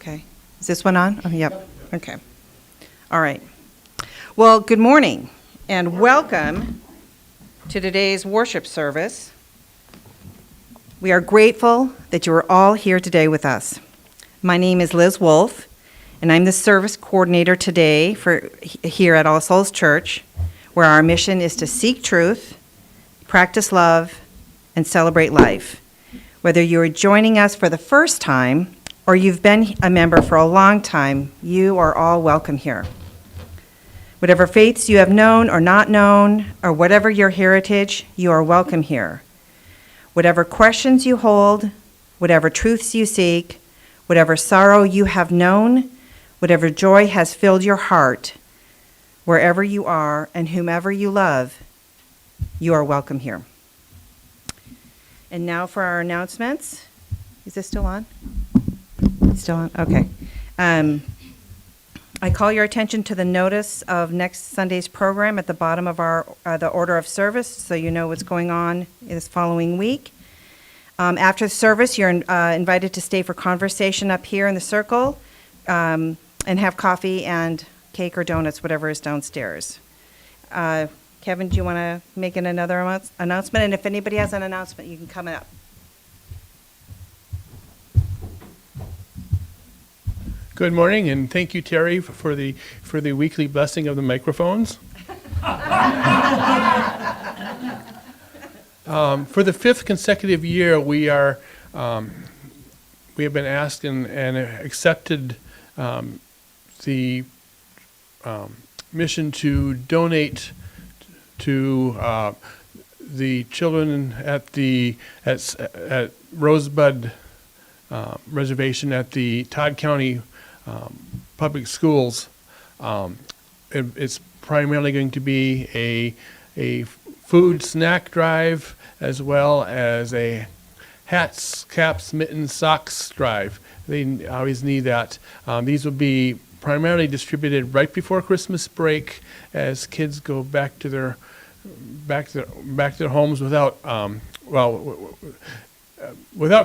Okay. Is this one on? Oh, yep. Okay. All right. Well, good morning and welcome to today's worship service. We are grateful that you are all here today with us. My name is Liz Wolf, and I'm the service coordinator today for here at All Souls Church, where our mission is to seek truth, practice love, and celebrate life. Whether you are joining us for the first time or you've been a member for a long time, you are all welcome here. Whatever faiths you have known or not known, or whatever your heritage, you are welcome here. Whatever questions you hold, whatever truths you seek, whatever sorrow you have known, whatever joy has filled your heart, wherever you are and whomever you love, you are welcome here. And now for our announcements. Is this still on? Still on? Okay. I call your attention to the notice of next Sunday's program at the bottom of our the order of service, so you know what's going on this following week. After the service, you're invited to stay for conversation up here in the circle and have coffee and cake or donuts, whatever is downstairs. Kevin, do you want to make another announcement? And if anybody has an announcement, you can come up. Good morning, and thank you, Terry, for the weekly blessing of the microphones. For the fifth consecutive year, we have been asked and accepted the mission to donate to the children at Rosebud Reservation at the Todd County Public Schools. It's primarily going to be a food snack drive as well as a hats, caps, mittens, socks drive. They always need that. These will be primarily distributed right before Christmas break as kids go back to their homes without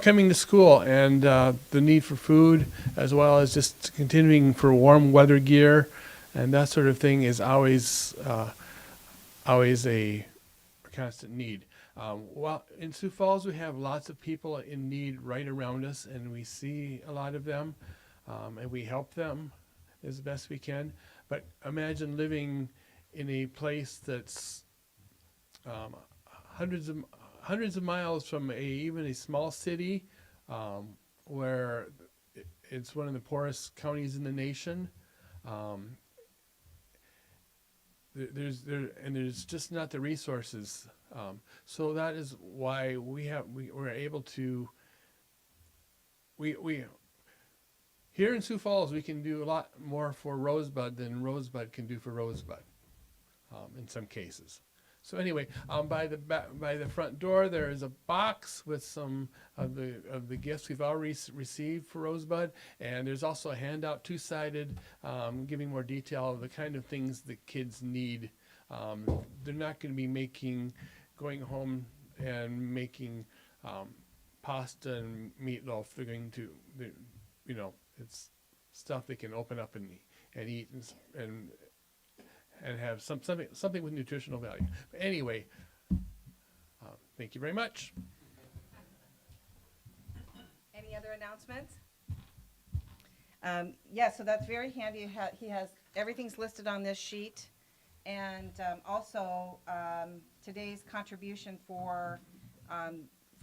coming to school, and the need for food, as well as just continuing for warm weather gear and that sort of thing, is always a constant need. Well, in Sioux Falls, we have lots of people in need right around us, and we see a lot of them, and we help them as best we can. But imagine living in a place that's hundreds of miles from even a small city, where it's one of the poorest counties in the nation. There's just not the resources. So that is why we're able to. We here in Sioux Falls, we can do a lot more for Rosebud than Rosebud can do for Rosebud, in some cases. So anyway, by the front door, there is a box with some of the gifts we've already received for Rosebud, and there's also a handout, two-sided, giving more detail of the kind of things that kids need. They're not going to be going home and making pasta and meatloaf. They're going to, it's stuff they can open up and eat and have something with nutritional value. But anyway, thank you very much. Any other announcements? Yeah, so that's very handy. He has everything's listed on this sheet, and also today's contribution for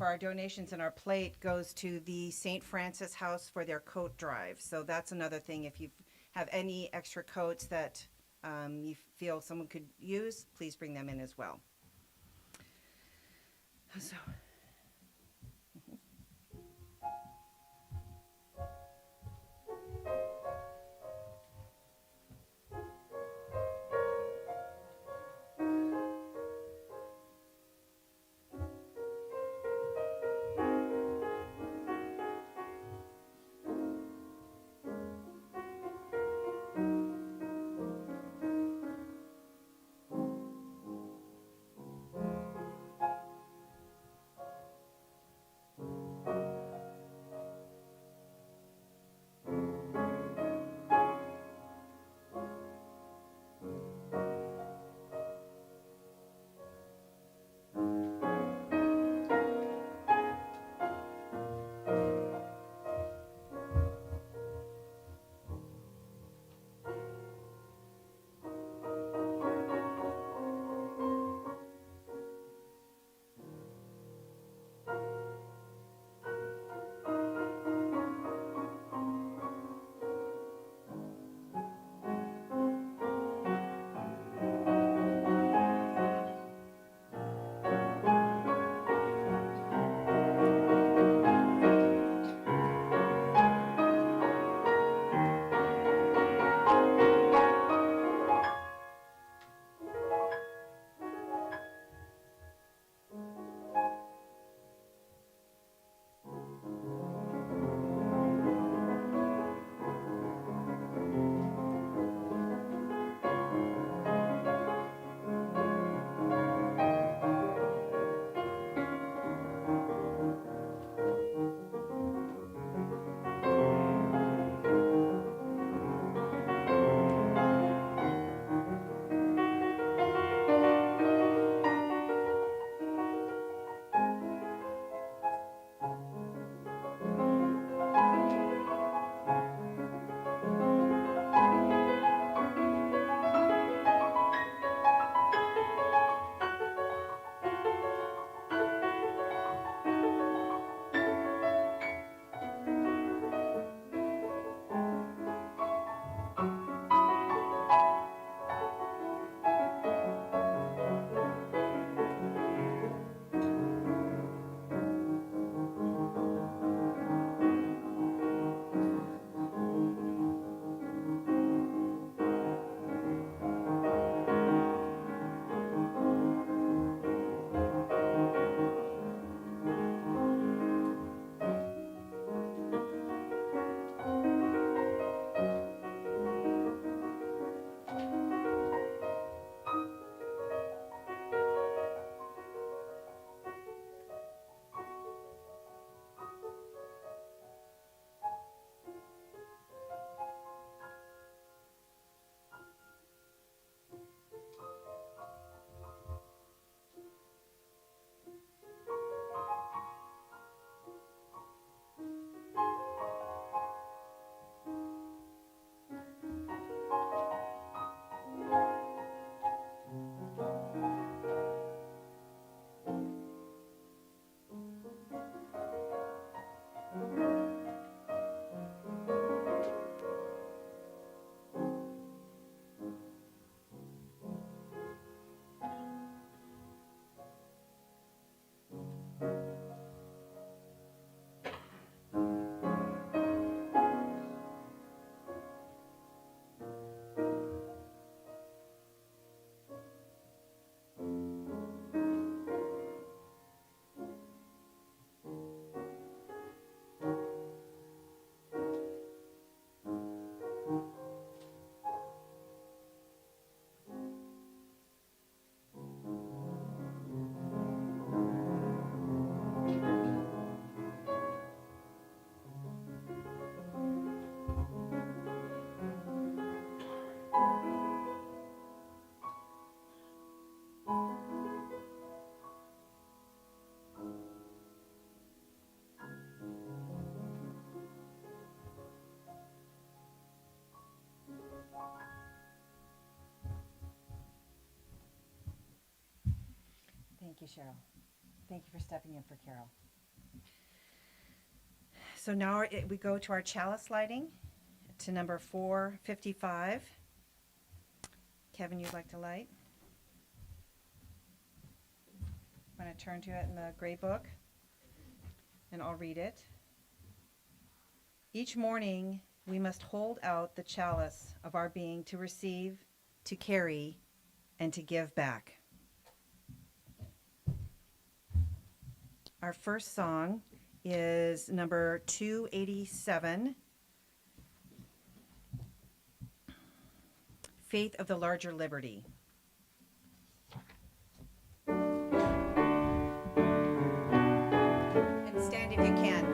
our donations and our plate goes to the St. Francis House for their coat drive. So that's another thing. If you have any extra coats that you feel someone could use, please bring them in as well. So. Thank you, Cheryl. Thank you for stepping in for Carol. So now we go to our chalice lighting to number 455. Kevin, you'd like to light? I'm going to turn to it in the gray book, and I'll read it. Each morning, we must hold out the chalice of our being to receive, to carry, and to give back. Our first song is number 287, Faith of the Larger Liberty. And stand if you can.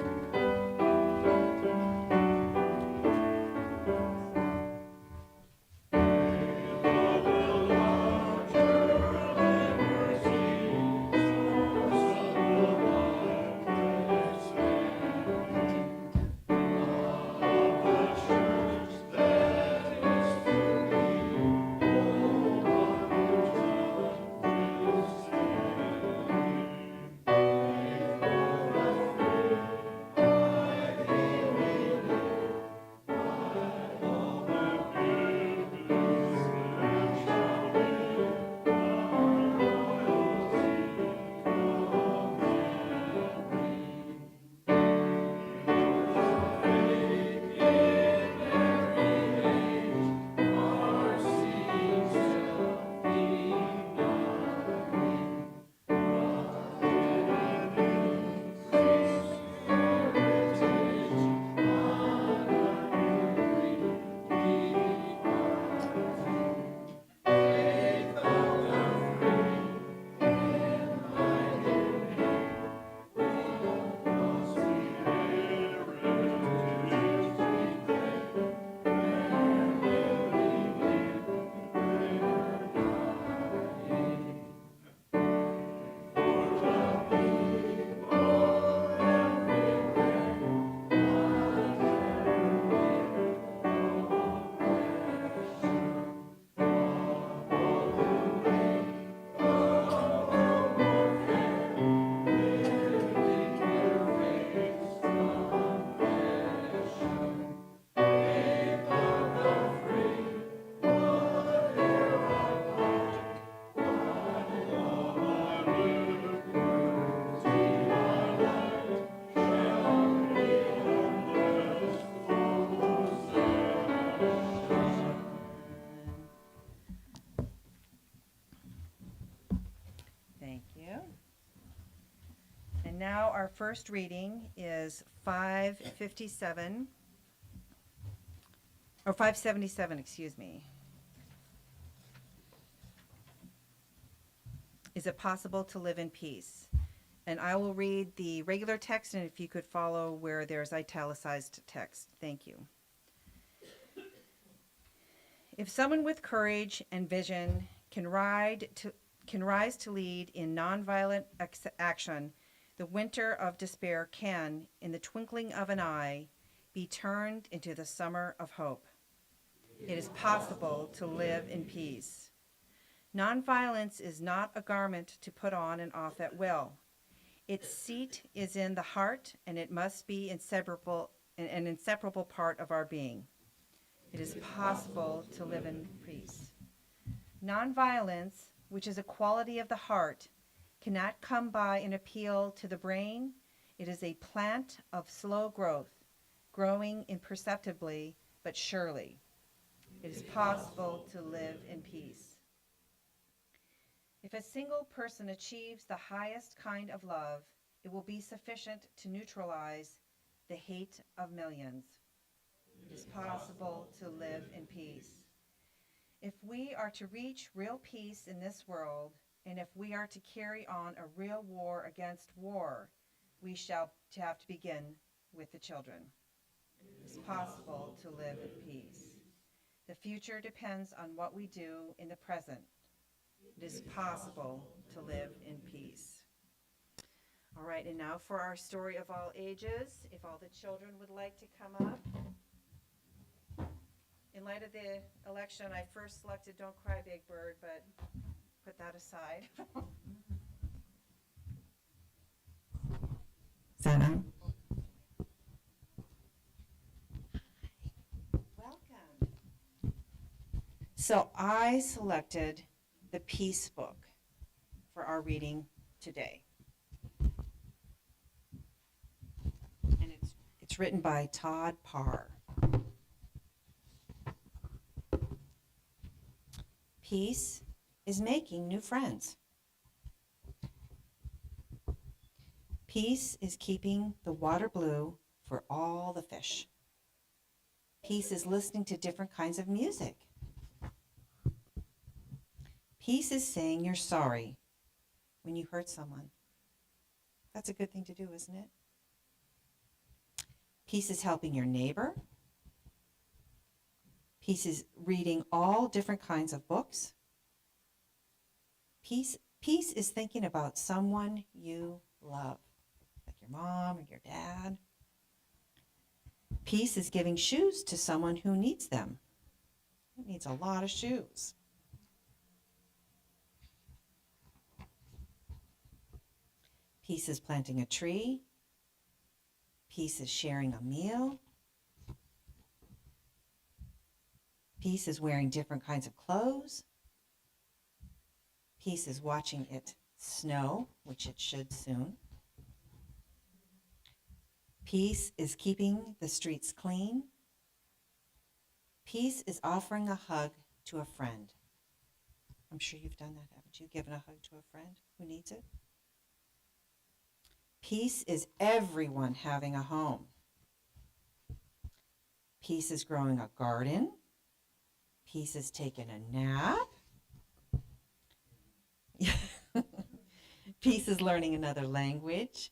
Thank you. And now our first reading is 557, or 577, excuse me. Is it possible to live in peace? And I will read the regular text, and if you could follow where there's italicized text. Thank you. If someone with courage and vision can rise to lead in nonviolent action, the winter of despair can, in the twinkling of an eye, be turned into the summer of hope. It is possible to live in peace. Nonviolence is not a garment to put on and off at will. Its seat is in the heart, and it must be an inseparable part of our being. It is possible to live in peace. Nonviolence, which is a quality of the heart, cannot come by an appeal to the brain. It is a plant of slow growth, growing imperceptibly but surely. It is possible to live in peace. If a single person achieves the highest kind of love, it will be sufficient to neutralize the hate of millions. It is possible to live in peace. If we are to reach real peace in this world, and if we are to carry on a real war against war, we shall have to begin with the children. It is possible to live in peace. The future depends on what we do in the present. It is possible to live in peace. All right, and now for our story of all ages, if all the children would like to come up. In light of the election, I first selected Don't Cry Big Bird, but put that aside. that on? Welcome. So I selected the Peace book for our reading today. And it's written by Todd Parr. Peace is making new friends. Peace is keeping the water blue for all the fish. Peace is listening to different kinds of music. Peace is saying you're sorry when you hurt someone. That's a good thing to do, isn't it? Peace is helping your neighbor. Peace is reading all different kinds of books. Peace is thinking about someone you love, like your mom or your dad. Peace is giving shoes to someone who needs them. Who needs a lot of shoes? Peace is planting a tree. Peace is sharing a meal. Peace is wearing different kinds of clothes. Peace is watching it snow, which it should soon. Peace is keeping the streets clean. Peace is offering a hug to a friend. I'm sure you've done that, haven't you? Given a hug to a friend who needs it. Peace is everyone having a home. Peace is growing a garden. Peace is taking a nap. Peace is learning another language.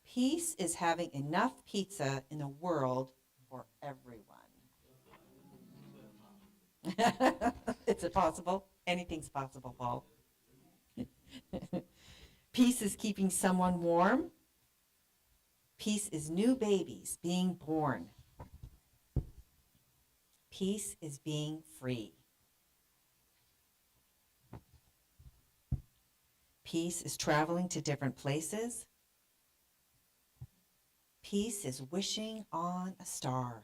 Peace is having enough pizza in the world for everyone. Is it possible? Anything's possible, Paul. Peace is keeping someone warm. Peace is new babies being born. Peace is being free. Peace is traveling to different places. Peace is wishing on a star.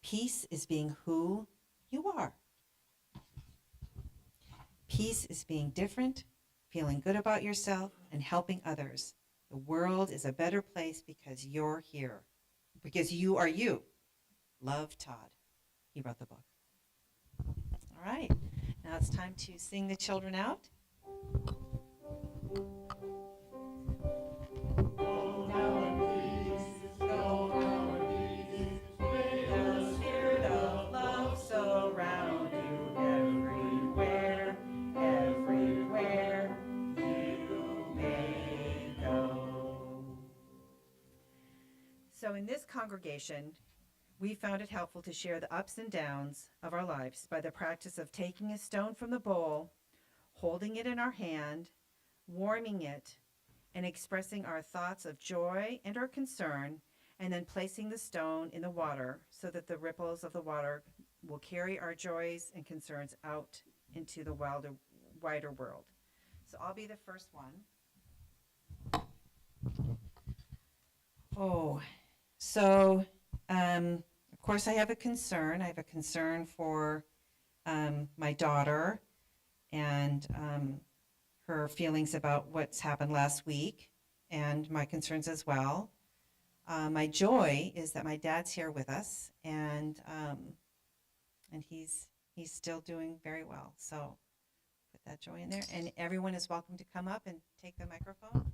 Peace is being who you are. Peace is being different, feeling good about yourself, and helping others. The world is a better place because you're here. Because you are you. Love, Todd. He wrote the book. All right. Now it's time to sing the children out. So in this congregation, we found it helpful to share the ups and downs of our lives by the practice of taking a stone from the bowl, holding it in our hand, warming it, and expressing our thoughts of joy and our concern, and then placing the stone in the water so that the ripples of the water will carry our joys and concerns out into the wider world. So I'll be the first one. So, of course, I have a concern. I have a concern for my daughter and her feelings about what's happened last week, and my concerns as well. My joy is that my dad's here with us, and he's still doing very well. So, put that joy in there, and everyone is welcome to come up and take the microphone.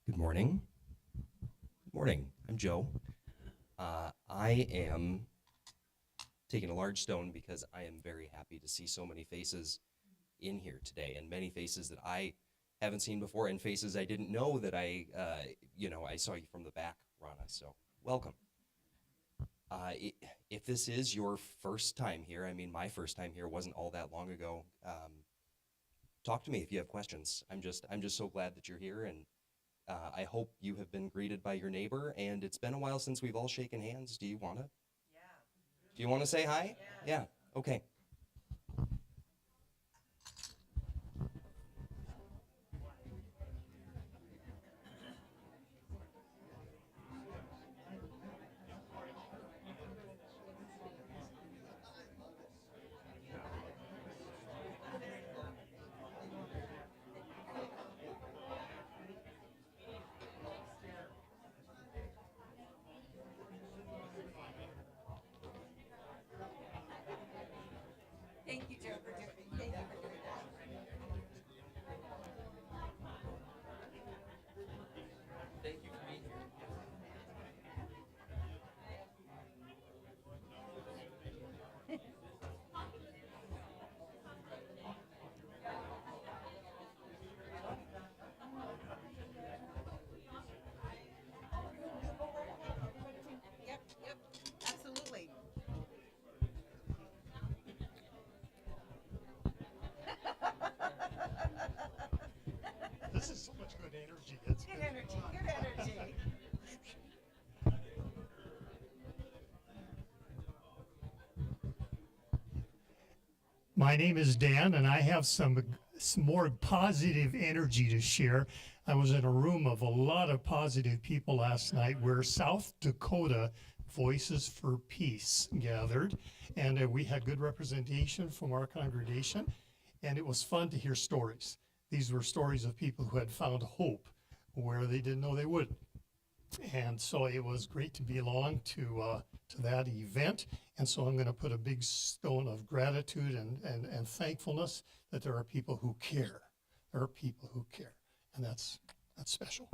Good morning. Good morning. I'm Joe. I am taking a large stone because I am very happy to see so many faces in here today, and many faces that I haven't seen before, and faces I didn't know that I saw you from the back, Rana. So welcome. If this is your first time here, I mean, my first time here wasn't all that long ago. Talk to me if you have questions. I'm just so glad that you're here, and I hope you have been greeted by your neighbor, and it's been a while since we've all shaken hands. Do you want to? Yeah. Do you want to say hi? Yeah. Okay. Thank you, Joe, for doing it. Thank you for doing that. Thank you for being here. Yep, yep, absolutely. This is so much good energy. It's Good energy, good energy. My name is Dan, and I have some more positive energy to share. I was in a room of a lot of positive people last night where South Dakota Voices for Peace gathered, and we had good representation from our congregation, and it was fun to hear stories. These were stories of people who had found hope where they didn't know they would. And so it was great to be along to that event. And so I'm going to put a big stone of gratitude and thankfulness that there are people who care. There are people who care. And that's special.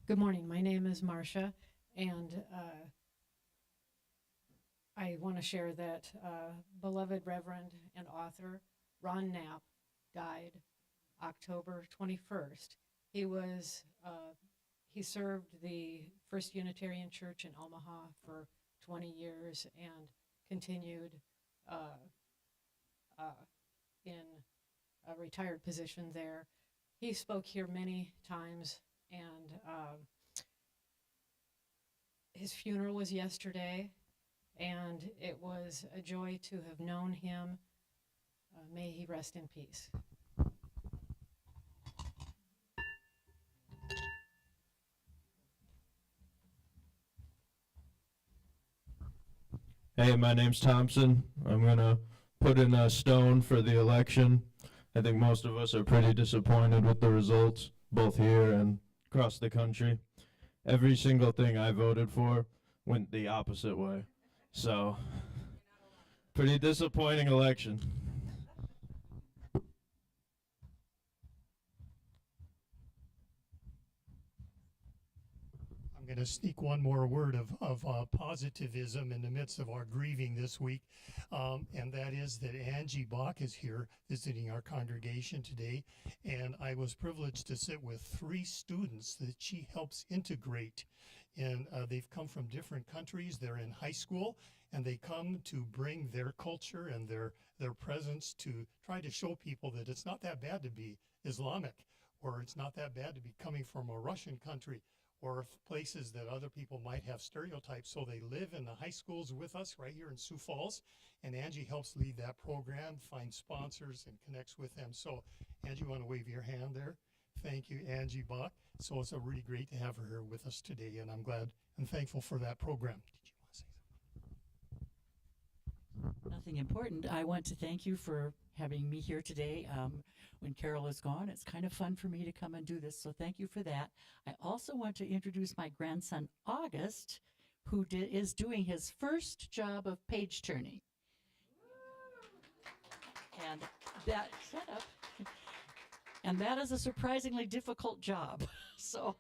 Good morning. My name is Marcia, and I want to share that beloved Reverend and author Ron Knapp died October 21st. He served the First Unitarian Church in Omaha for 20 years and continued in a retired position there. He spoke here many times, and his funeral was yesterday, and it was a joy to have known him. May he rest in peace. Hey, my name's Thompson. I'm going to put in a stone for the election. I think most of us are pretty disappointed with the results, both here and across the country. Every single thing I voted for went the opposite way. So, pretty disappointing election. I'm going to sneak one more word of positivism in the midst of our grieving this week, and that is that Angie Bach is here visiting our congregation today, and I was privileged to sit with 3 students that she helps integrate. And they've come from different countries. They're in high school, and they come to bring their culture and their presence to try to show people that it's not that bad to be Islamic, or it's not that bad to be coming from a Russian country, or places that other people might have stereotypes. So they live in the high schools with us right here in Sioux Falls, and Angie helps lead that program, finds sponsors, and connects with them. So Angie, you want to wave your hand there? Thank you, Angie Bach. So it's really great to have her here with us today, and I'm glad and thankful for that program. Did you want to say something? Nothing important. I want to thank you for having me here today. When Carol is gone, it's kind of fun for me to come and do this, so thank you for that. I also want to introduce my grandson, August, who is doing his first job of page turning. And that, shut up. And that is a surprisingly difficult job. So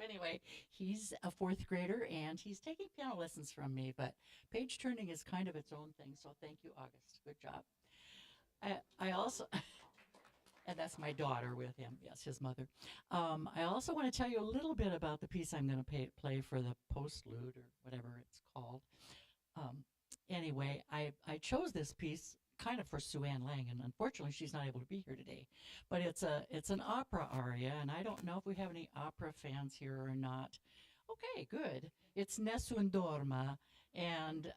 anyway, he's a 4th grader, and he's taking piano lessons from me, but page turning is kind of its own thing. So thank you, August. Good job. I also, and that's my daughter with him. Yes, his mother. I also want to tell you a little bit about the piece I'm going to play for the postlude, or whatever it's called. anyway, I chose this piece kind of for Sue Ann Lang, and unfortunately she's not able to be here today. But it's an opera aria, and I don't know if we have any opera fans here or not. Okay, good. It's Nessun Dorma, and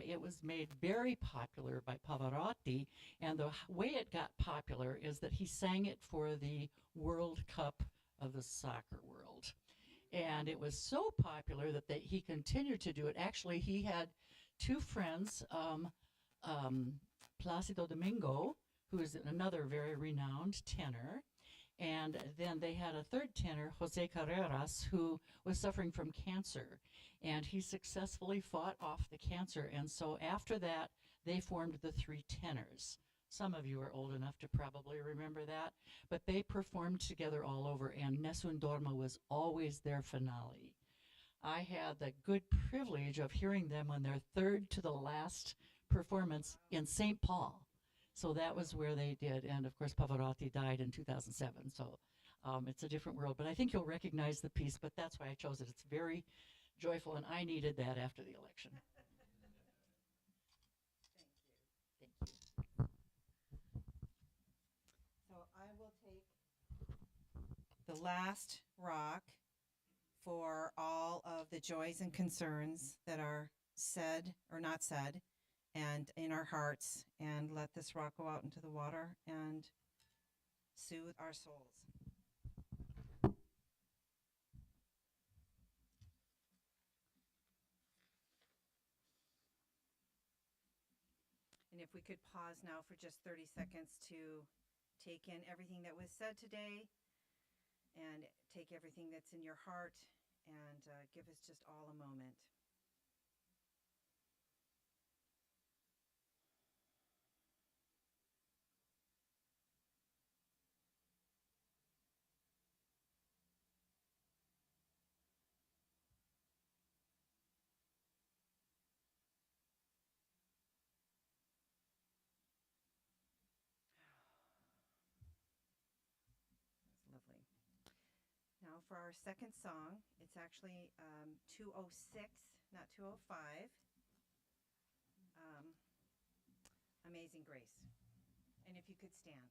it was made very popular by Pavarotti. And the way it got popular is that he sang it for the World Cup of the soccer world. And it was so popular that he continued to do it. Actually, he had two friends, Placido Domingo, who is another very renowned tenor, and then they had a third tenor, Jose Carreras, who was suffering from cancer. And he successfully fought off the cancer. And so after that, they formed the three tenors. Some of you are old enough to probably remember that. But they performed together all over, and Nessun Dorma was always their finale. I had the good privilege of hearing them on their third to the last performance in St. Paul. So that was where they did. And of course, Pavarotti died in 2007. So it's a different world. But I think you'll recognize the piece, but that's why I chose it. It's very joyful, and I needed that after the election. Thank you. So I will take the last rock for all of the joys and concerns that are said or not said and in our hearts, and let this rock go out into the water and soothe our souls. And if we could pause now for just 30 seconds to take in everything that was said today and take everything that's in your heart and give us just all a moment. Lovely. Now for our second song, it's actually 206, not 205. Amazing Grace. And if you could stand.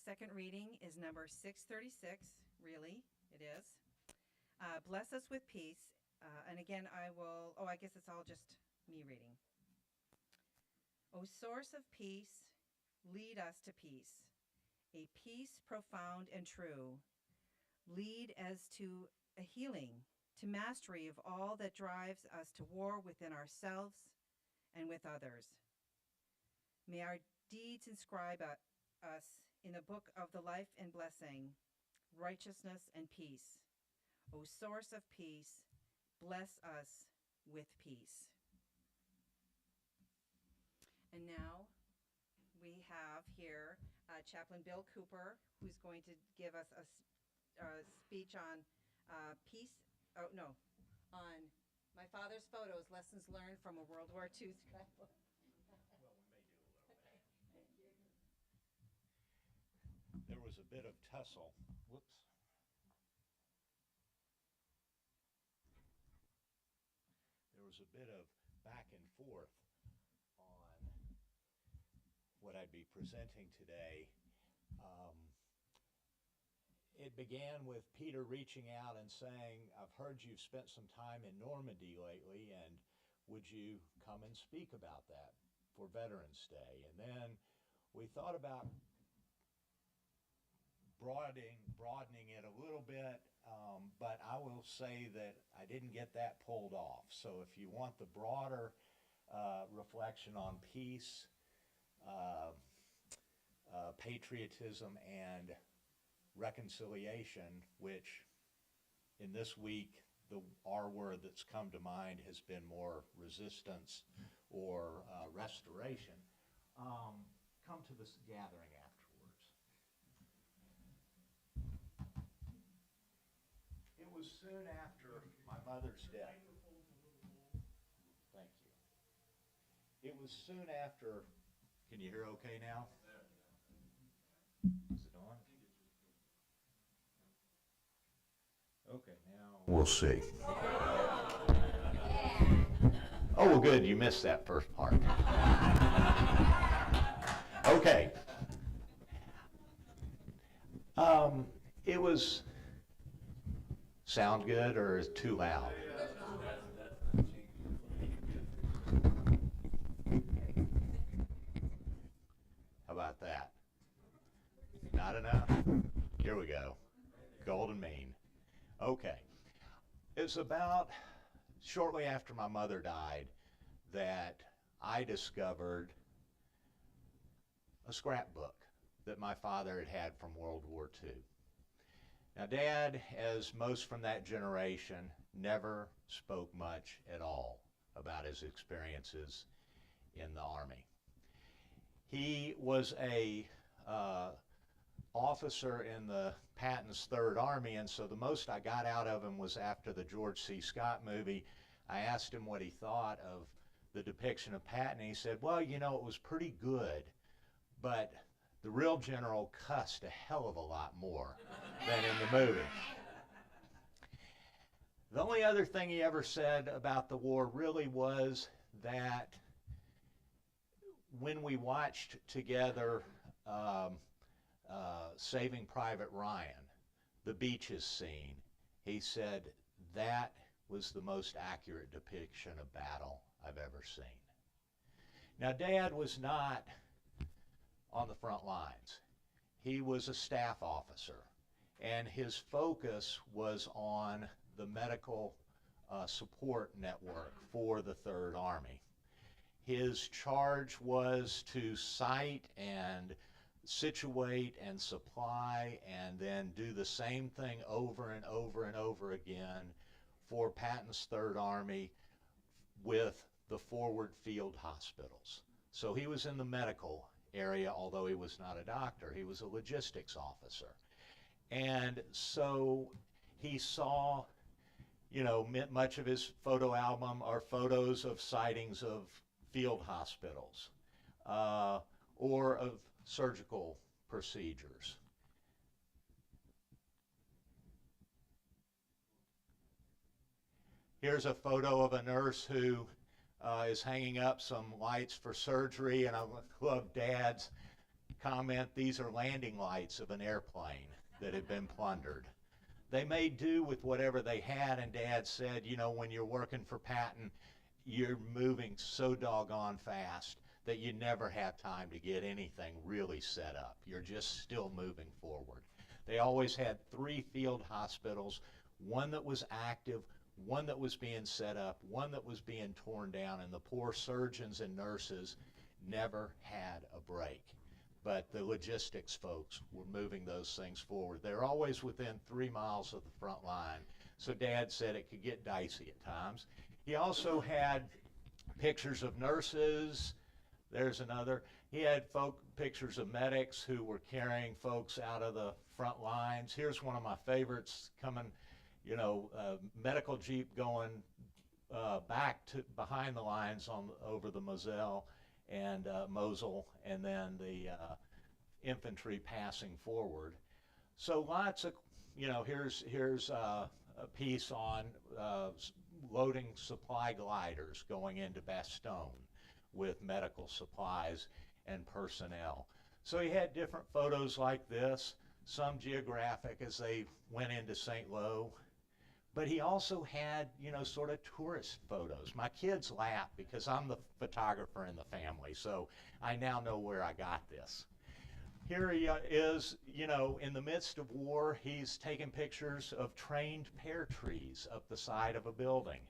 second reading is number 636, really, it is. Bless us with peace. And again, I guess it's all just me reading. O source of peace, lead us to peace, a peace profound and true. Lead as to a healing, to mastery of all that drives us to war within ourselves and with others. May our deeds inscribe us in the book of the life and blessing, righteousness and peace. O source of peace, bless us with peace. And now we have here Chaplain Bill Cooper, who's going to give us a speech on peace. Oh, no, on My Father's Photos, Lessons Learned from a World War II Scrapbook. There was a bit of tussle. Whoops. There was a bit of back and forth on what I'd be presenting today. It began with Peter reaching out and saying, I've heard you've spent some time in Normandy lately, and would you come and speak about that for Veterans Day? And then we thought about broadening it a little bit, but I will say that I didn't get that pulled off. So if you want the broader reflection on peace, patriotism, and reconciliation, which in this week the R word that's come to mind has been more resistance or restoration, come to this gathering afterwards. It was soon after my mother's death. Thank you. It was soon after, can you hear okay now? Is it on? Okay, now we'll see. Oh, well, good, you missed that first part. Okay. It was, sound good or is it too loud? How about that? Not enough? Here we go. Golden mean. Okay. It's about shortly after my mother died that I discovered a scrapbook that my father had had from World War II. Now, Dad, as most from that generation, never spoke much at all about his experiences in the Army. He was a officer in the Patton's Third Army, and so the most I got out of him was after the George C. Scott movie. I asked him what he thought of the depiction of Patton. He said, well, you know, it was pretty good, but the real general cussed a hell of a lot more than in the movie. The only other thing he ever said about the war really was that when we watched together Saving Private Ryan, the beaches scene, he said that was the most accurate depiction of battle I've ever seen. Now, Dad was not on the front lines. He was a staff officer, and his focus was on the medical support network for the Third Army. His charge was to site and situate and supply and then do the same thing over and over and over again for Patton's Third Army with the forward field hospitals. So he was in the medical area, although he was not a doctor. He was a logistics officer. And so he saw, you know, much of his photo album are photos of sightings of field hospitals or of surgical procedures. Here's a photo of a nurse who is hanging up some lights for surgery, and I love Dad's comment, these are landing lights of an airplane that had been plundered. They made do with whatever they had, and Dad said, you know, when you're working for Patton, you're moving so doggone fast that you never have time to get anything really set up. You're just still moving forward. They always had 3 field hospitals, one that was active, one that was being set up, one that was being torn down, and the poor surgeons and nurses never had a break. But the logistics folks were moving those things forward. They're always within 3 miles of the front line. So Dad said it could get dicey at times. He also had pictures of nurses. There's another. He had pictures of medics who were carrying folks out of the front lines. Here's one of my favorites coming, you know, medical jeep going back to behind the lines over the Moselle and Mosul, and then the infantry passing forward. So lots of, you know, here's a piece on loading supply gliders going into Bastogne with medical supplies and personnel. So he had different photos like this, some geographic as they went into St. Lo. But he also had, you know, sort of tourist photos. My kids laugh because I'm the photographer in the family, so I now know where I got this. Here he is, you know, in the midst of war. He's taking pictures of trained pear trees up the side of a building,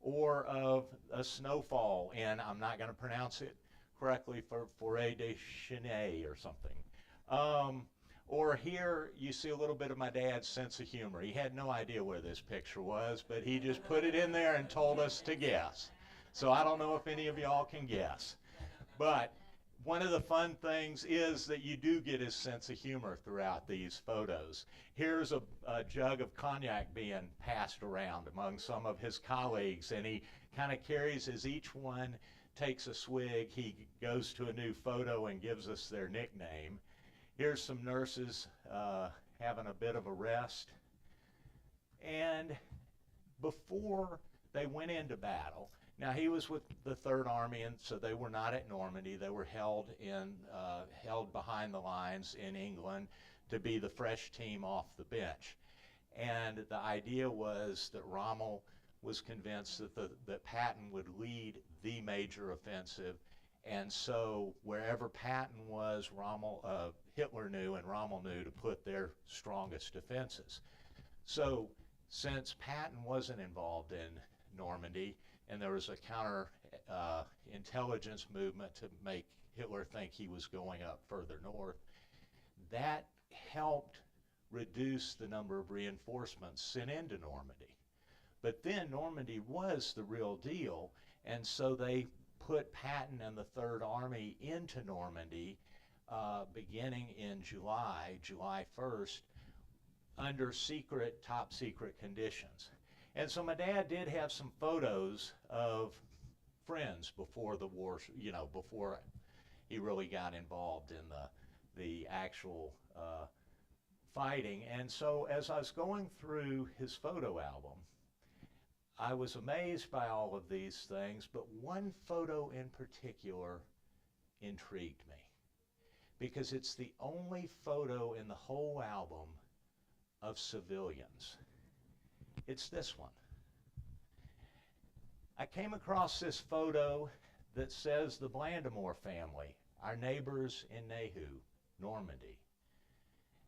or of a snowfall in, I'm not going to pronounce it correctly, for Forêt de Chêne or something. Or here you see a little bit of my dad's sense of humor. He had no idea where this picture was, but he just put it in there and told us to guess. So I don't know if any of y'all can guess. But one of the fun things is that you do get his sense of humor throughout these photos. Here's a jug of cognac being passed around among some of his colleagues, and he kind of carries, as each one takes a swig, he goes to a new photo and gives us their nickname. Here's some nurses having a bit of a rest. And before they went into battle, now he was with the Third Army, and so they were not at Normandy. They were held behind the lines in England to be the fresh team off the bench. And the idea was that Rommel was convinced that Patton would lead the major offensive. And so wherever Patton was, Hitler knew and Rommel knew to put their strongest defenses. So since Patton wasn't involved in Normandy, and there was a counter intelligence movement to make Hitler think he was going up further north, that helped reduce the number of reinforcements sent into Normandy. But then Normandy was the real deal, and so they put Patton and the Third Army into Normandy beginning in July 1st, under top secret conditions. And so my dad did have some photos of friends before the war, you know, before he really got involved in the actual fighting. And so as I was going through his photo album, I was amazed by all of these things, but one photo in particular intrigued me, because it's the only photo in the whole album of civilians. It's this one. I came across this photo that says the Blandemore family, our neighbors in Nehu, Normandy.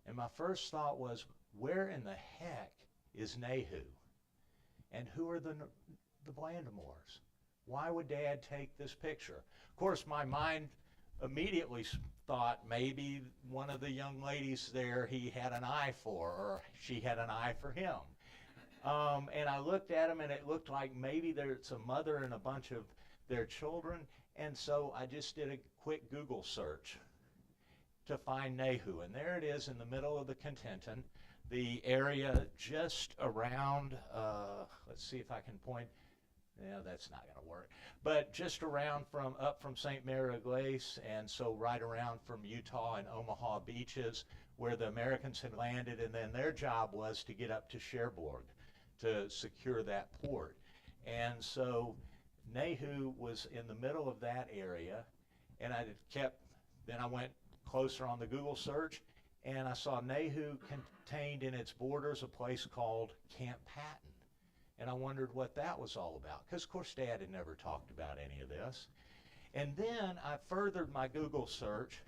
And my first thought was, where in the heck is Nehu? And who are the Blandemores? Why would Dad take this picture? Of course, my mind immediately thought maybe one of the young ladies there he had an eye for, or she had an eye for him. And I looked at him, and it looked like maybe there's a mother and a bunch of their children. And so I just did a quick Google search to find Nehu. And there it is in the middle of the Contenton, the area just around, let's see if I can point. Yeah, that's not going to work. But just around up from St. Mary of Glace, and so right around from Utah and Omaha beaches, where the Americans had landed, and then their job was to get up to Cherbourg to secure that port. And so Nehu was in the middle of that area, and then I went closer on the Google search, and I saw Nahu contained in its borders a place called Camp Patton. And I wondered what that was all about, because of course Dad had never talked about any of this. And then I furthered my Google search,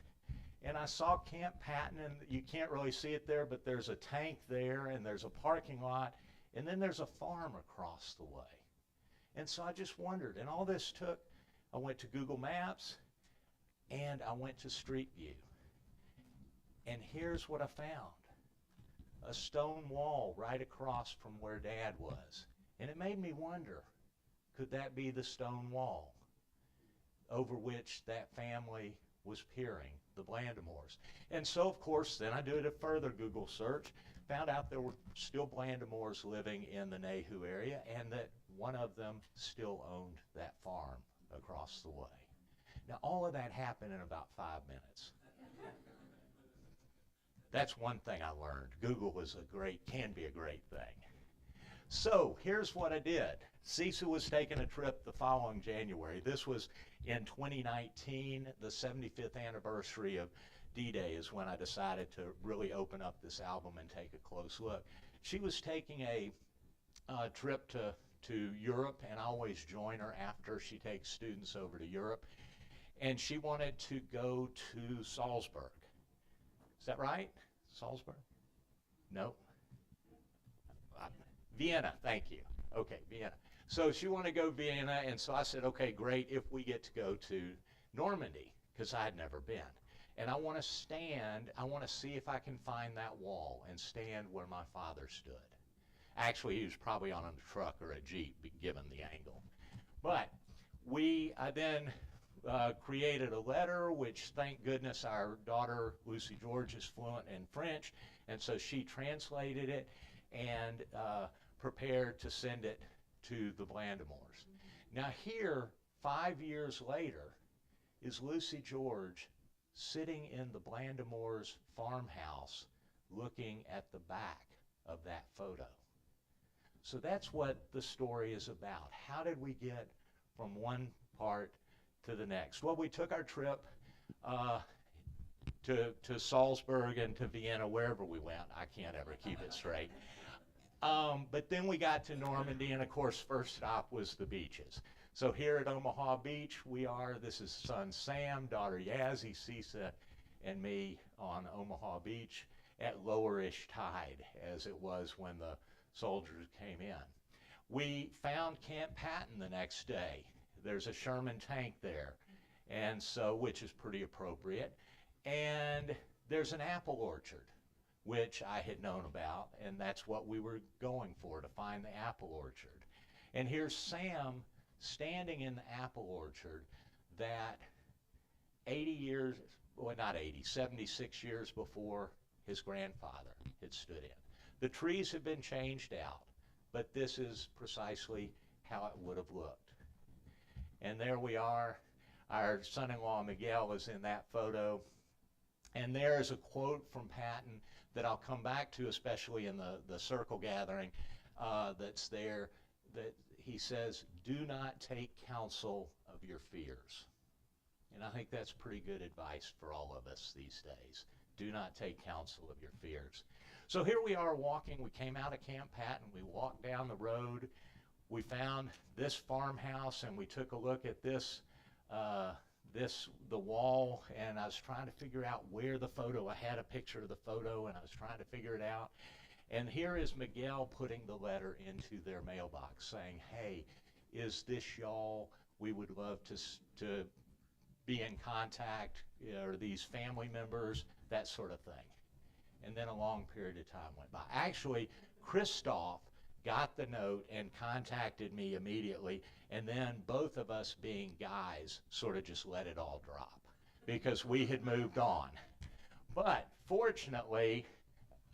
and I saw Camp Patton, and you can't really see it there, but there's a tank there, and there's a parking lot, and then there's a farm across the way. And so I just wondered, and all this took, I went to Google Maps, and I went to Street View. And here's what I found. A stone wall right across from where Dad was. And it made me wonder, could that be the stone wall over which that family was peering, the Blandemores? And so, of course, then I did a further Google search, found out there were still Blandemores living in the Nahu area, and that one of them still owned that farm across the way. Now, all of that happened in about 5 minutes. That's one thing I learned. Google can be a great thing. So here's what I did. Cecil was taking a trip the following January. This was in 2019, the 75th anniversary of D-Day is when I decided to really open up this album and take a close look. She was taking a trip to Europe, and I always join her after she takes students over to Europe. And she wanted to go to Salzburg. Is that right? Salzburg? No. Vienna, thank you. Okay, Vienna. So she wanted to go to Vienna, and so I said, okay, great, if we get to go to Normandy, because I had never been. And I want to see if I can find that wall and stand where my father stood. Actually, he was probably on a truck or a Jeep, given the angle. But I then created a letter, which, thank goodness, our daughter, Lucy George, is fluent in French, and so she translated it and prepared to send it to the Blandemores. Now here, 5 years later, is Lucy George sitting in the Blandemores farmhouse looking at the back of that photo. So that's what the story is about. How did we get from one part to the next? Well, we took our trip to Salzburg and to Vienna, wherever we went. I can't ever keep it straight. But then we got to Normandy, and of course, first stop was the beaches. So here at Omaha Beach, this is son Sam, daughter Yazzie, Cisa, and me on Omaha Beach at lowerish tide, as it was when the soldiers came in. We found Camp Patton the next day. There's a Sherman tank there, and so, which is pretty appropriate. And there's an apple orchard, which I had known about, and that's what we were going for, to find the apple orchard. And here's Sam standing in the apple orchard that 76 years before his grandfather had stood in. The trees have been changed out, but this is precisely how it would have looked. And there we are. Our son-in-law Miguel is in that photo. And there is a quote from Patton that I'll come back to, especially in the circle gathering that's there, that he says, "Do not take counsel of your fears." And I think that's pretty good advice for all of us these days. Do not take counsel of your fears. So here we are walking. We came out of Camp Patton. We walked down the road. We found this farmhouse, and we took a look at the wall, and I was trying to figure out where the photo, I had a picture of the photo, and I was trying to figure it out. And here is Miguel putting the letter into their mailbox saying, "Hey, is this y'all? We would love to be in contact, or these family members," that sort of thing. And then a long period of time went by. Actually, Christoph got the note and contacted me immediately, and then both of us, being guys, sort of just let it all drop because we had moved on. But fortunately,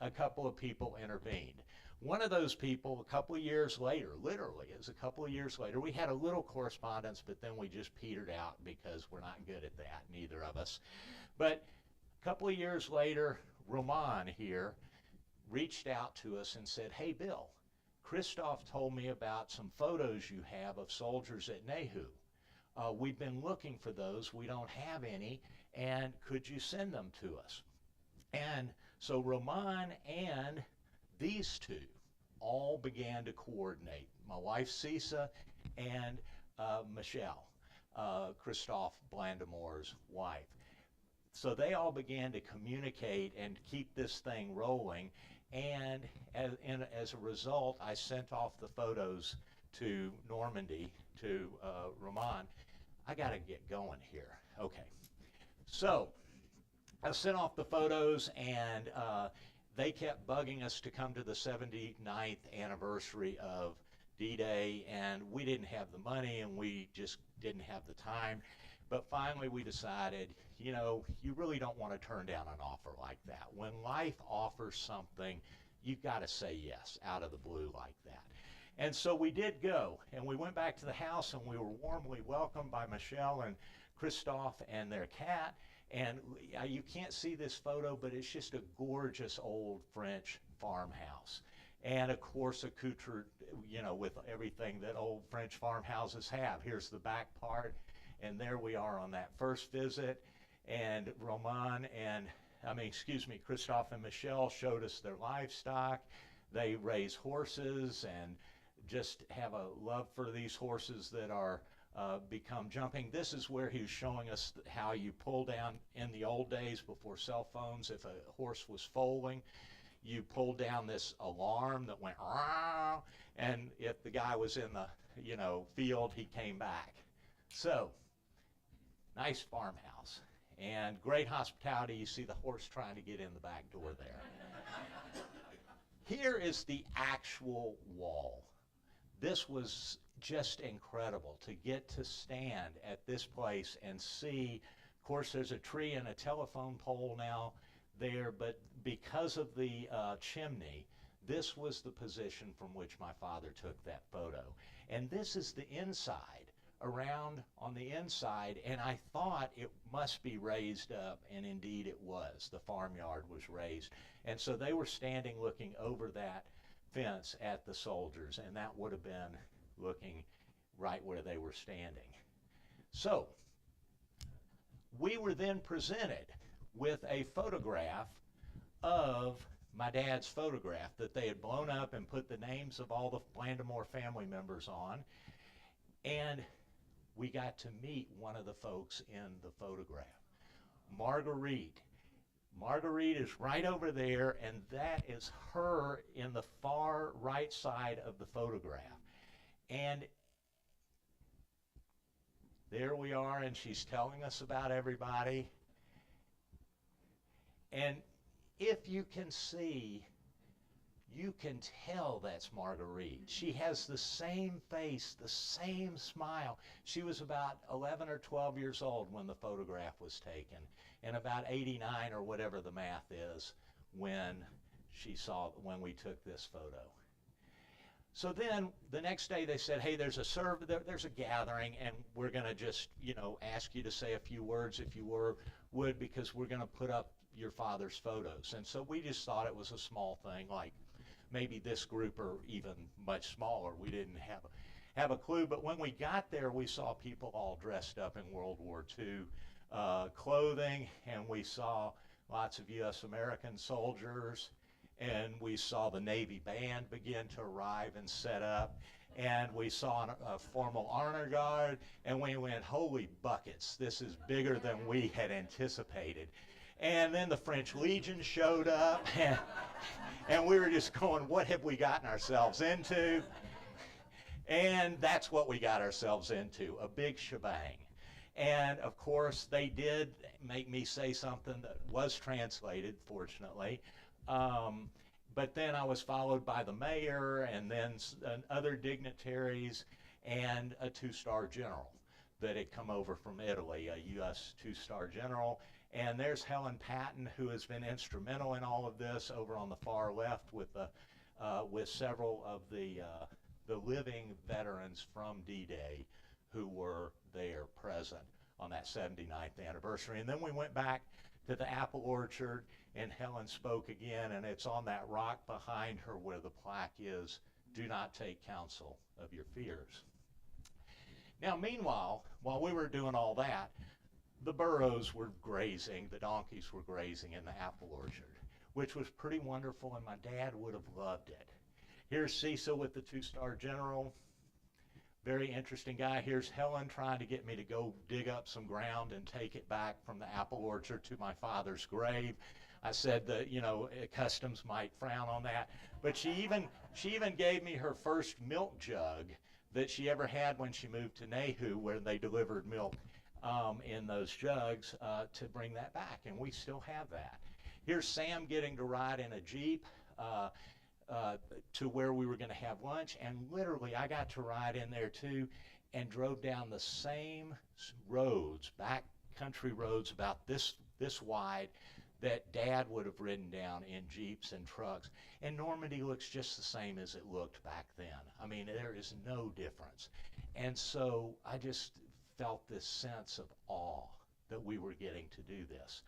a couple of people intervened. One of those people, a couple of years later, literally, it was a couple of years later, we had a little correspondence, but then we just petered out because we're not good at that, neither of us. But a couple of years later, Roman here reached out to us and said, "Hey, Bill, Christoph told me about some photos you have of soldiers at Nahu. we've been looking for those. We don't have any, and could you send them to us? And so Roman and these two all began to coordinate. My wife, Cisa, and Michelle, Christophe Blandamore's wife. So they all began to communicate and keep this thing rolling. And as a result, I sent off the photos to Normandy, to Roman. I got to get going here. Okay. So I sent off the photos, and they kept bugging us to come to the 79th anniversary of D-Day, and we didn't have the money, and we just didn't have the time. But finally we decided, you know, you really don't want to turn down an offer like that. When life offers something, you've got to say yes out of the blue like that. And so we did go, and we went back to the house, and we were warmly welcomed by Michelle and Christophe and their cat. And you can't see this photo, but it's just a gorgeous old French farmhouse. And of course, accoutred, you know, with everything that old French farmhouses have. Here's the back part, and there we are on that first visit. And Christophe and Michelle showed us their livestock. They raise horses and just have a love for these horses that are become jumping. This is where he was showing us how you pull down in the old days before cell phones. If a horse was foaling, you pulled down this alarm that went "Rah!" and if the guy was in the field, he came back. So nice farmhouse and great hospitality. You see the horse trying to get in the back door there. Here is the actual wall. This was just incredible to get to stand at this place and see. Of course, there's a tree and a telephone pole now there, but because of the chimney, this was the position from which my father took that photo. And this is the inside, around on the inside, and I thought it must be raised up, and indeed it was. The farmyard was raised. And so they were standing looking over that fence at the soldiers, and that would have been looking right where they were standing. So we were then presented with a photograph of my dad's photograph that they had blown up and put the names of all the Blandamore family members on, and we got to meet one of the folks in the photograph, Marguerite. Marguerite is right over there, and that is her in the far right side of the photograph. And there we are, and she's telling us about everybody. And if you can see, you can tell that's Marguerite. She has the same face, the same smile. She was about 11 or 12 years old when the photograph was taken, and about 89 or whatever the math is when we took this photo. So then the next day they said, hey, there's a gathering, and we're going to just, ask you to say a few words if you would, because we're going to put up your father's photos. And so we just thought it was a small thing, like maybe this group or even much smaller. We didn't have a clue, but when we got there, we saw people all dressed up in World War II clothing, and we saw lots of U.S. American soldiers, and we saw the Navy band begin to arrive and set up, and we saw a formal honor guard, and we went, holy buckets, this is bigger than we had anticipated. And then the French Legion showed up, and we were just going, what have we gotten ourselves into? And that's what we got ourselves into, a big shebang. And of course, they did make me say something that was translated, fortunately. But then I was followed by the mayor and then other dignitaries and a two-star general that had come over from Italy, a U.S. two-star general. And there's Helen Patton, who has been instrumental in all of this, over on the far left with several of the living veterans from D-Day who were there present on that 79th anniversary. And then we went back to the apple orchard, and Helen spoke again, and it's on that rock behind her where the plaque is, do not take counsel of your fears. Now, meanwhile, while we were doing all that, the burros were grazing, the donkeys were grazing in the apple orchard, which was pretty wonderful, and my dad would have loved it. Here's Cecil with the 2-star general. Very interesting guy. Here's Helen trying to get me to go dig up some ground and take it back from the apple orchard to my father's grave. I said that, you know, customs might frown on that. But she even gave me her first milk jug that she ever had when she moved to Nahu, where they delivered milk in those jugs, to bring that back. And we still have that. Here's Sam getting to ride in a Jeep to where we were going to have lunch, and literally I got to ride in there too and drove down the same roads, back country roads about this wide, that Dad would have ridden down in Jeeps and trucks. And Normandy looks just the same as it looked back then. I mean, there is no difference. And so I just felt this sense of awe that we were getting to do this.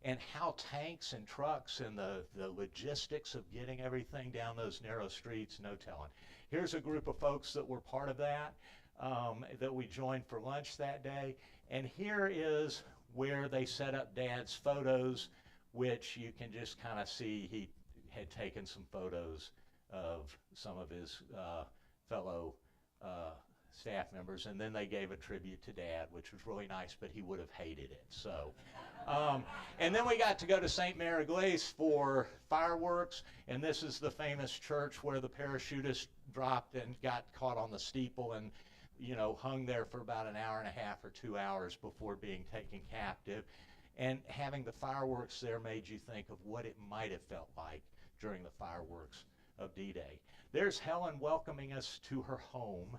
And how tanks and trucks and the logistics of getting everything down those narrow streets, no telling. Here's a group of folks that were part of that, that we joined for lunch that day. And here is where they set up Dad's photos, which you can just kind of see he had taken some photos of some of his fellow staff members, and then they gave a tribute to Dad, which was really nice, but he would have hated it. So, and then we got to go to St. Mary Glace for fireworks, and this is the famous church where the parachutist dropped and got caught on the steeple and, you know, hung there for about an hour and a half or 2 hours before being taken captive. And having the fireworks there made you think of what it might have felt like during the fireworks of D-Day. There's Helen welcoming us to her home.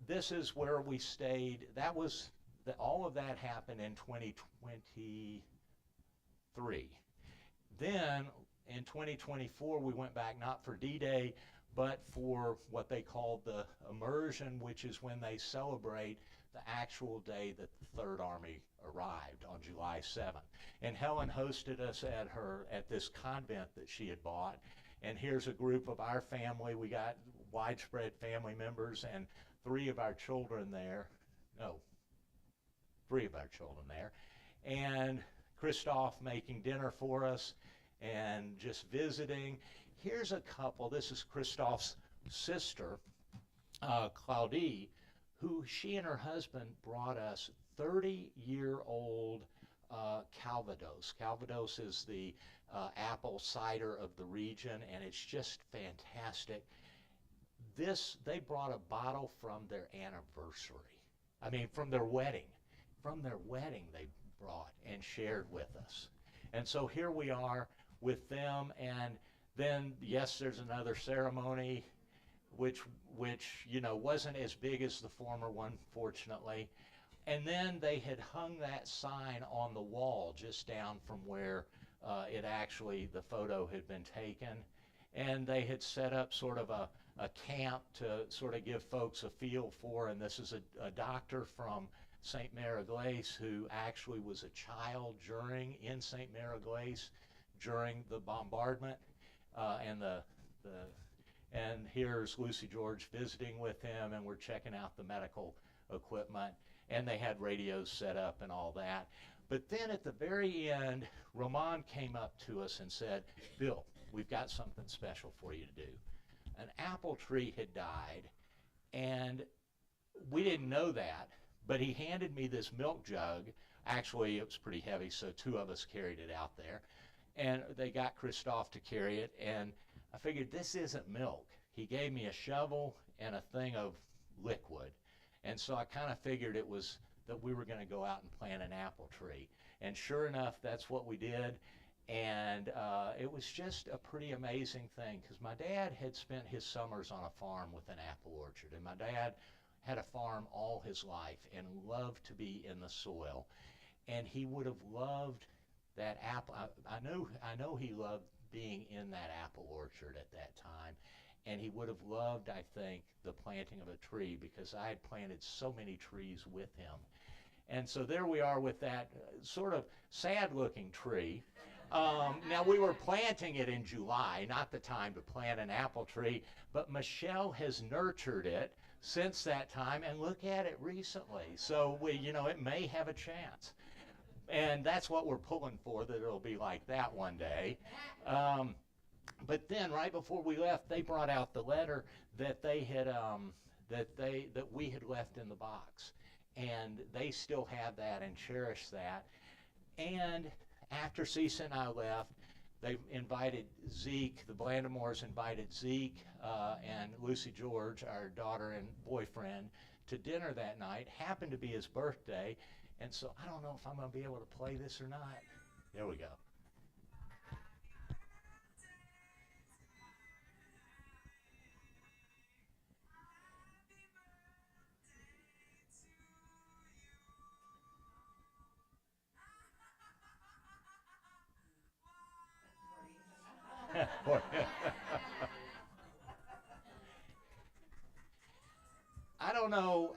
This is where we stayed. That was, all of that happened in 2023. Then in 2024, we went back not for D-Day, but for what they called the immersion, which is when they celebrate the actual day that the Third Army arrived on July 7th. And Helen hosted us at this convent that she had bought. And here's a group of our family. We got widespread family members and three of our children there. And Christoph making dinner for us and just visiting. Here's a couple. This is Christoph's sister, Claudie, who she and her husband brought us 30-year-old Calvados. Calvados is the apple cider of the region, and it's just fantastic. They brought a bottle from their anniversary. I mean, from their wedding. From their wedding they brought and shared with us. And so here we are with them, and then, yes, there's another ceremony, which you know, wasn't as big as the former one, fortunately. And then they had hung that sign on the wall just down from where the photo had been taken. And they had set up sort of a camp to sort of give folks a feel for, and this is a doctor from St. Mary Glace who actually was a child in St. Mary Glace during the bombardment, and here's Lucy George visiting with him, and we're checking out the medical equipment, and they had radios set up and all that. But then at the very end, Roman came up to us and said, "Bill, we've got something special for you to do." An apple tree had died, and we didn't know that, but he handed me this milk jug. Actually, it was pretty heavy, so two of us carried it out there, and they got Christoph to carry it, and I figured this isn't milk. He gave me a shovel and a thing of liquid, and so I kind of figured it was that we were going to go out and plant an apple tree, and sure enough, that's what we did. And it was just a pretty amazing thing, because my dad had spent his summers on a farm with an apple orchard, and my dad had a farm all his life and loved to be in the soil, and he would have loved that apple. I know he loved being in that apple orchard at that time, and he would have loved, I think, the planting of a tree, because I had planted so many trees with him. And so there we are with that sort of sad-looking tree. Now, we were planting it in July, not the time to plant an apple tree, but Michelle has nurtured it since that time, and look at it recently. So it may have a chance. And that's what we're pulling for, that it'll be like that one day. But then, right before we left, they brought out the letter that they had that we had left in the box, and they still have that and cherish that. And after Cece and I left, they invited Zeke. The Blandamores invited Zeke and Lucy George, our daughter and boyfriend, to dinner that night. Happened to be his birthday, and so I don't know if I'm going to be able to play this or not. There we go. I don't know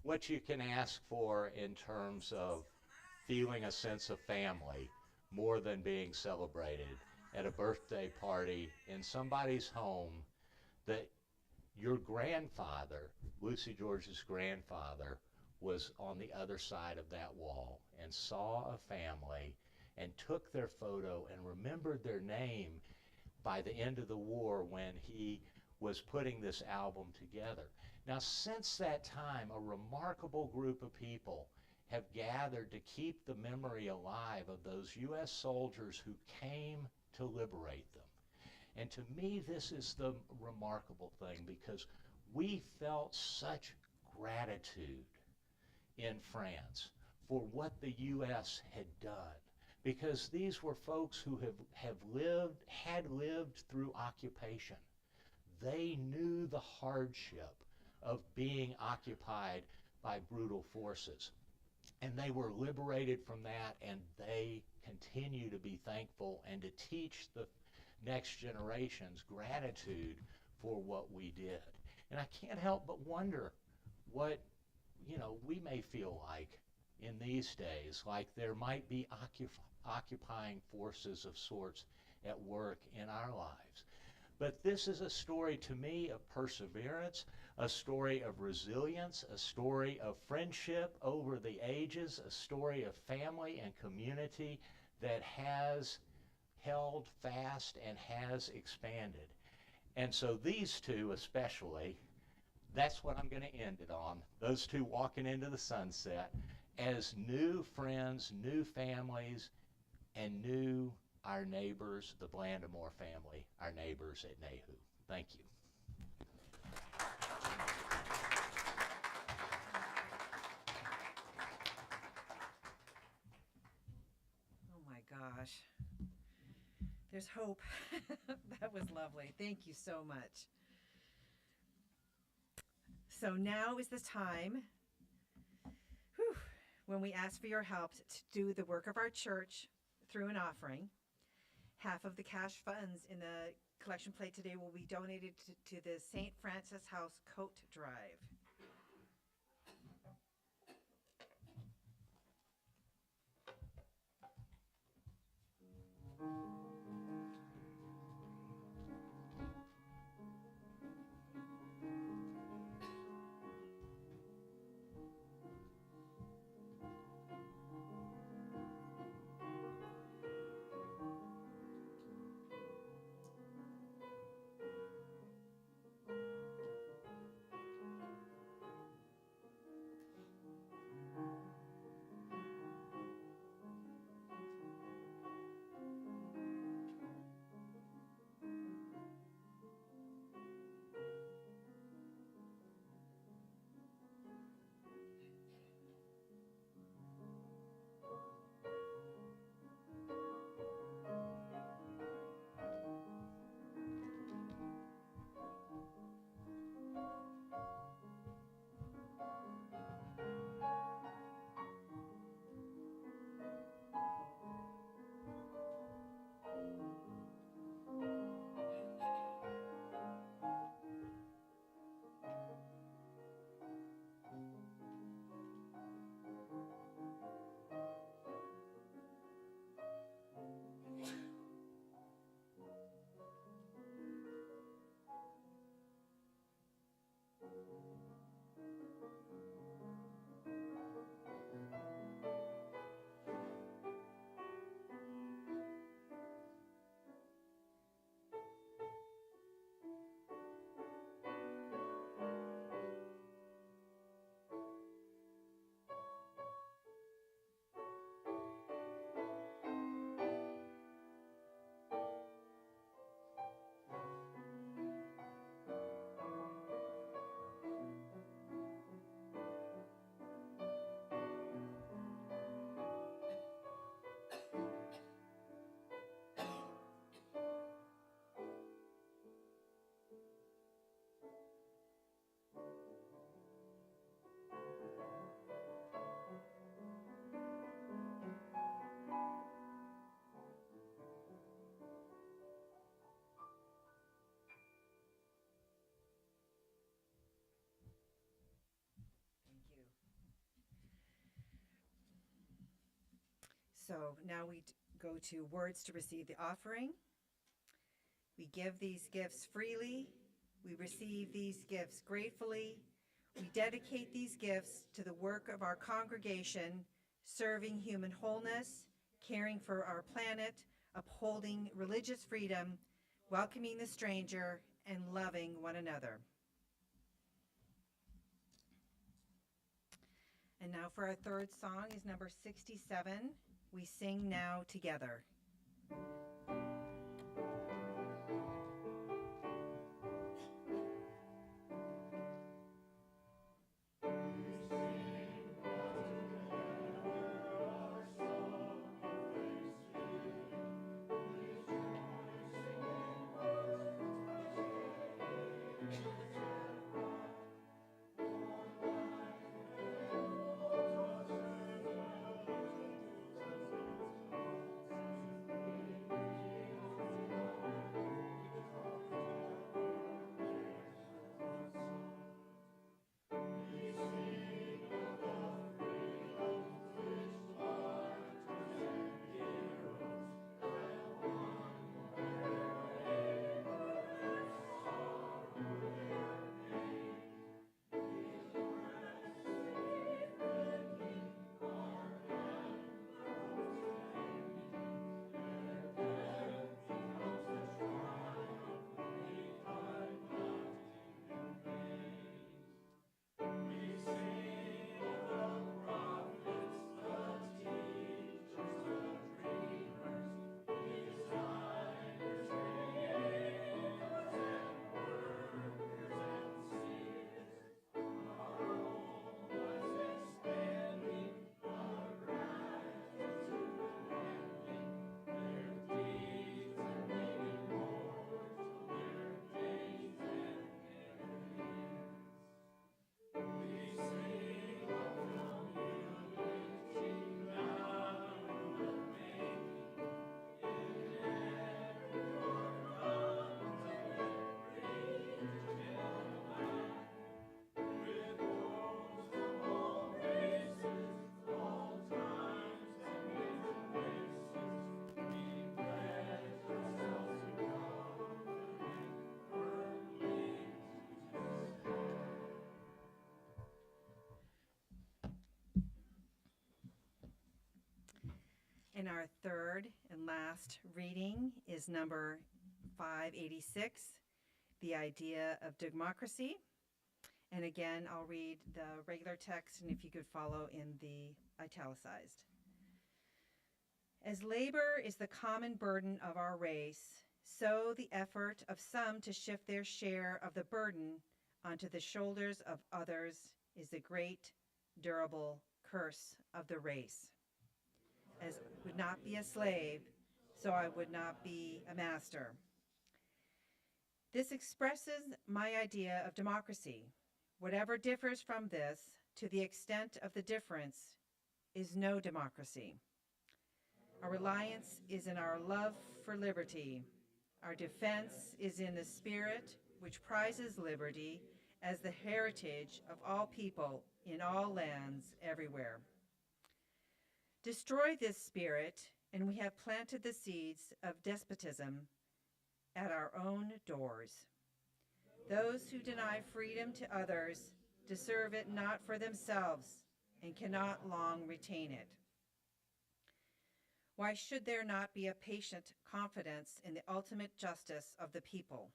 what you can ask for in terms of feeling a sense of family more than being celebrated at a birthday party in somebody's home that your grandfather, Lucy George's grandfather, was on the other side of that wall and saw a family and took their photo and remembered their name by the end of the war when he was putting this album together. Now, since that time, a remarkable group of people have gathered to keep the memory alive of those U.S. soldiers who came to liberate them. And to me, this is the remarkable thing, because we felt such gratitude in France for what the U.S. had done, because these were folks who had lived through occupation. They knew the hardship of being occupied by brutal forces, and they were liberated from that, and they continue to be thankful and to teach the next generations gratitude for what we did. And I can't help but wonder what we may feel like in these days, like there might be occupying forces of sorts at work in our lives. But this is a story to me of perseverance, a story of resilience, a story of friendship over the ages, a story of family and community that has held fast and has expanded. And so these two especially, that's what I'm going to end it on. Those two walking into the sunset as new friends, new families, and new our neighbors, the Blandamore family, our neighbors at Nahu. Thank you. Oh my gosh. There's hope. That was lovely. Thank you so much. So now is the time when we ask for your help to do the work of our church through an offering. Half of the cash funds in the collection plate today will be donated to the St. Francis House Coat Drive. Thank you. So now we go to words to receive the offering. We give these gifts freely. We receive these gifts gratefully. We dedicate these gifts to the work of our congregation, serving human wholeness, caring for our planet, upholding religious freedom, welcoming the stranger, and loving one another. And now for our third song is number 67, We Sing Now Together. And our third and last reading is number 586, The Idea of Democracy. And again, I'll read the regular text, and if you could follow in the italicized. As labor is the common burden of our race, so the effort of some to shift their share of the burden onto the shoulders of others is the great, durable curse of the race. As I would not be a slave, so I would not be a master. This expresses my idea of democracy. Whatever differs from this, to the extent of the difference, is no democracy. Our reliance is in our love for liberty. Our defense is in the spirit which prizes liberty as the heritage of all people in all lands everywhere. Destroy this spirit, and we have planted the seeds of despotism at our own doors. Those who deny freedom to others deserve it not for themselves, and cannot long retain it. Why should there not be a patient confidence in the ultimate justice of the people?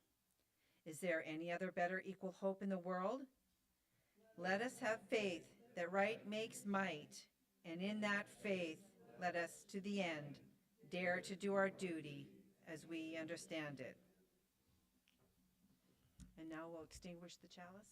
Is there any other better equal hope in the world? Let us have faith that right makes might, and in that faith let us to the end dare to do our duty as we understand it. And now we'll extinguish the chalice.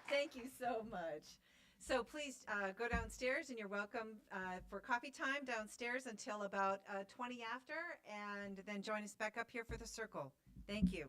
Thank you so much. So please go downstairs, and you're welcome for coffee time downstairs until about 20 after, and then join us back up here for the circle. Thank you.